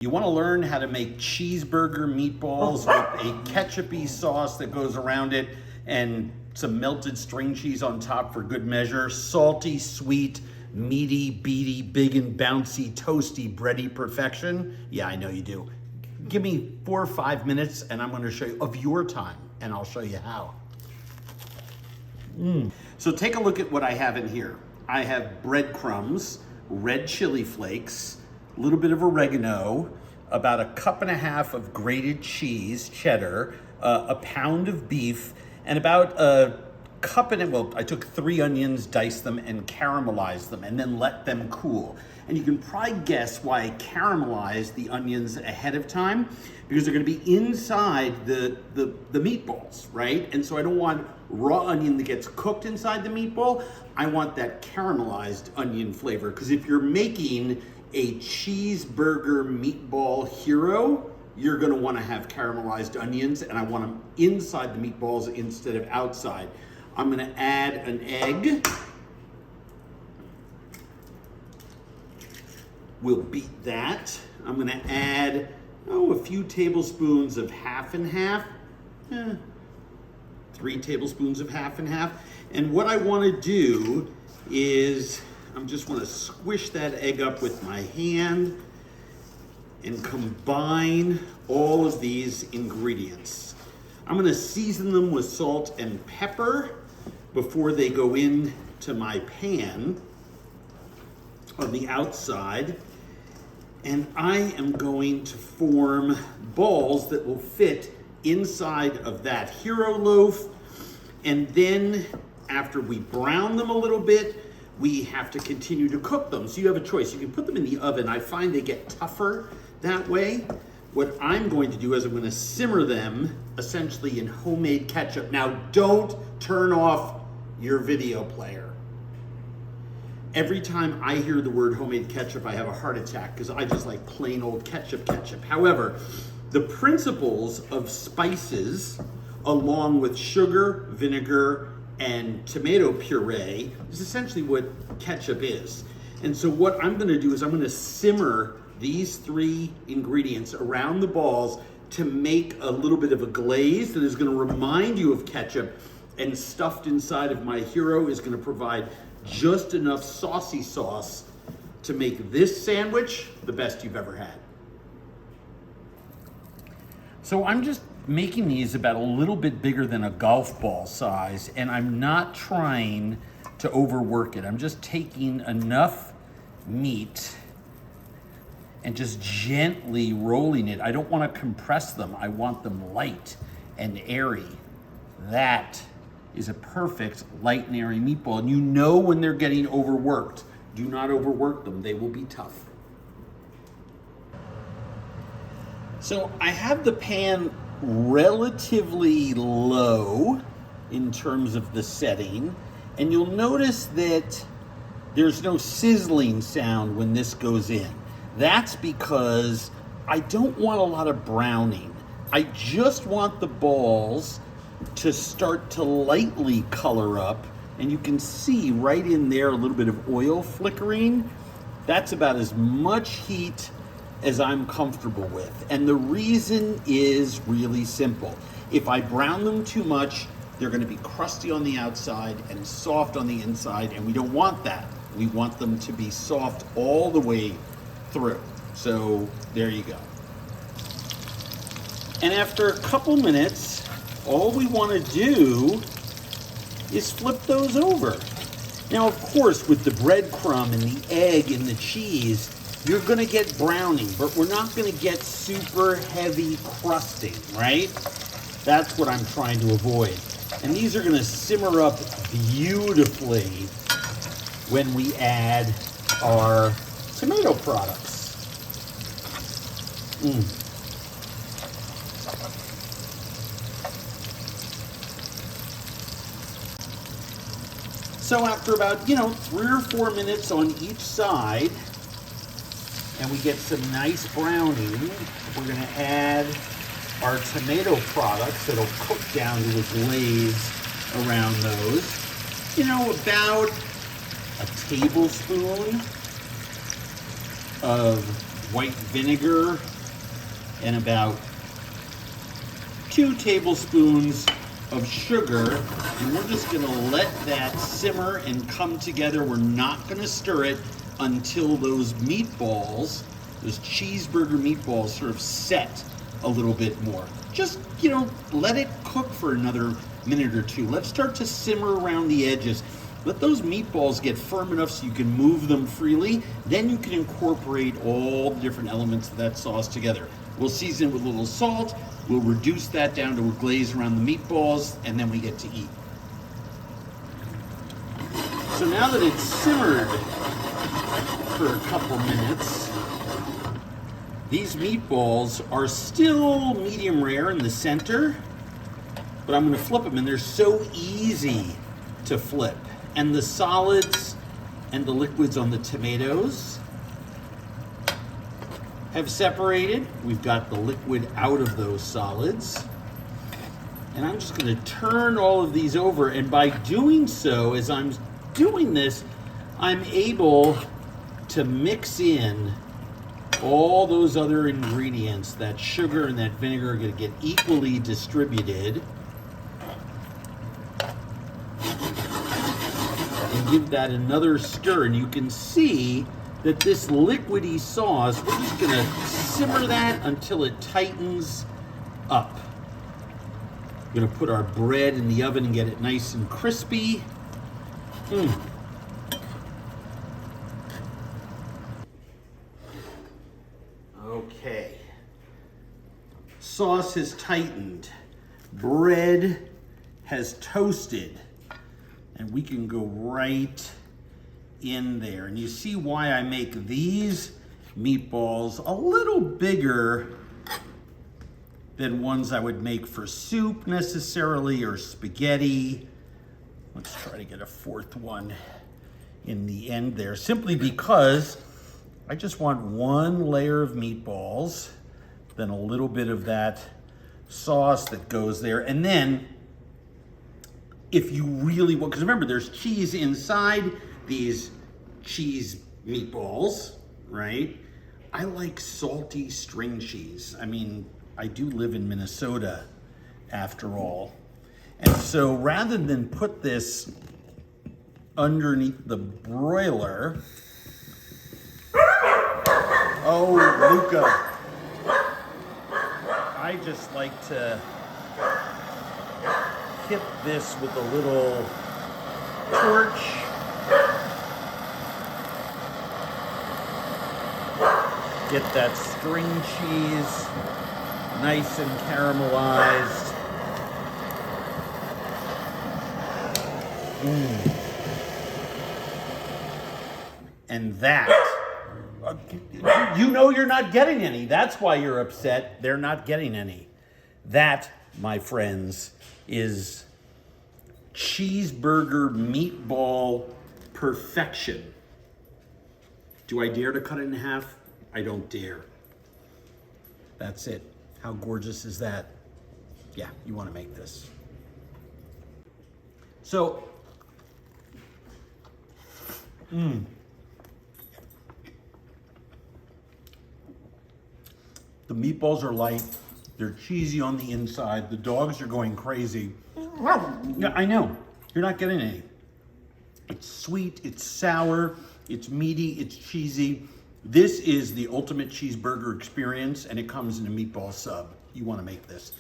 You want to learn how to make cheeseburger meatballs with a ketchup-y sauce that goes around it and some melted string cheese on top for good measure. Salty, sweet, meaty, beady, big and bouncy, toasty, bready perfection. Yeah, I know you do. Give me 4 or 5 minutes and I'm going to show you of your time and I'll show you how. So take a look at what I have in here. I have breadcrumbs, red chili flakes, a little bit of oregano, about 1.5 cups of grated cheese, cheddar, a pound of beef, and about a cup and well, I took 3 onions, diced them, and caramelized them, and then let them cool. And you can probably guess why I caramelized the onions ahead of time, because they're gonna be inside the meatballs, right? And so I don't want raw onion that gets cooked inside the meatball. I want that caramelized onion flavor, because if you're making a cheeseburger meatball hero, you're gonna wanna have caramelized onions, and I want them inside the meatballs instead of outside. I'm gonna add an egg. We'll beat that. I'm gonna add, a few tablespoons of half and half. 3 tablespoons of half and half. And what I wanna do is, I just wanna squish that egg up with my hand and combine all of these ingredients. I'm gonna season them with salt and pepper before they go into my pan on the outside. And I am going to form balls that will fit inside of that hero loaf. And then after we brown them a little bit, we have to continue to cook them. So you have a choice. You can put them in the oven. I find they get tougher that way. What I'm going to do is I'm going to simmer them essentially in homemade ketchup. Now, don't turn off your video player. Every time I hear the word homemade ketchup, I have a heart attack because I just like plain old ketchup. However, the principles of spices, along with sugar, vinegar, and tomato puree, is essentially what ketchup is. And so what I'm gonna do is I'm gonna simmer these 3 ingredients around the balls to make a little bit of a glaze that is gonna remind you of ketchup, and stuffed inside of my hero is gonna provide just enough saucy sauce to make this sandwich the best you've ever had. So I'm just making these about a little bit bigger than a golf ball size, and I'm not trying to overwork it. I'm just taking enough meat and just gently rolling it. I don't want to compress them. I want them light and airy. That is a perfect light and airy meatball. And you know when they're getting overworked. Do not overwork them. They will be tough. So I have the pan relatively low in terms of the setting, and you'll notice that there's no sizzling sound when this goes in. That's because I don't want a lot of browning. I just want the balls to start to lightly color up, and you can see right in there a little bit of oil flickering. That's about as much heat as I'm comfortable with. And the reason is really simple. If I brown them too much, they're gonna be crusty on the outside and soft on the inside, and we don't want that. We want them to be soft all the way through. So there you go. And after a couple minutes, all we wanna do is flip those over. Now, of course, with the breadcrumb and the egg and the cheese, you're gonna get browning, but we're not gonna get super heavy crusting, right? That's what I'm trying to avoid. And these are gonna simmer up beautifully when we add our tomato products. So after about, 3 or 4 minutes on each side, and we get some nice browning, we're gonna add our tomato products that'll cook down to a glaze around those. About a tablespoon of white vinegar and about 2 tablespoons of sugar, and we're just gonna let that simmer and come together. We're not gonna stir it until those meatballs, those cheeseburger meatballs, sort of set a little bit more. Just, let it cook for another minute or two. Let's start to simmer around the edges. Let those meatballs get firm enough so you can move them freely. Then you can incorporate all the different elements of that sauce together. We'll season it with a little salt. We'll reduce that down to a glaze around the meatballs, and then we get to eat. So now that it's simmered for a couple minutes, these meatballs are still medium rare in the center, but I'm gonna flip them, and they're so easy to flip. And the solids and the liquids on the tomatoes have separated. We've got the liquid out of those solids. And I'm just gonna turn all of these over, and by doing so, as I'm doing this, I'm able to mix in all those other ingredients. That sugar and that vinegar are gonna get equally distributed. And give that another stir, and you can see that this liquidy sauce, we're just gonna simmer that until it tightens up. We're gonna put our bread in the oven and get it nice and crispy. Okay. Sauce has tightened. Bread has toasted. And we can go right in there. And you see why I make these meatballs a little bigger than ones I would make for soup necessarily, or spaghetti. Let's try to get a fourth one in the end there, simply because I just want one layer of meatballs, then a little bit of that sauce that goes there. And then if you really want, because remember, there's cheese inside these cheese meatballs, right? I like salty string cheese. I mean, I do live in Minnesota after all. And so rather than put this underneath the broiler, oh, Luca, I just like to hit this with a little torch. Get that string cheese nice and caramelized. And that, you're not getting any. That's why you're upset. They're not getting any. That, my friends, is cheeseburger meatball perfection. Do I dare to cut it in half? I don't dare. That's it. How gorgeous is that? Yeah, you want to make this. So, the meatballs are light. They're cheesy on the inside. The dogs are going crazy. Yeah, I know. You're not getting any. It's sweet, it's sour, it's meaty, it's cheesy. This is the ultimate cheeseburger experience, and it comes in a meatball sub. You want to make this.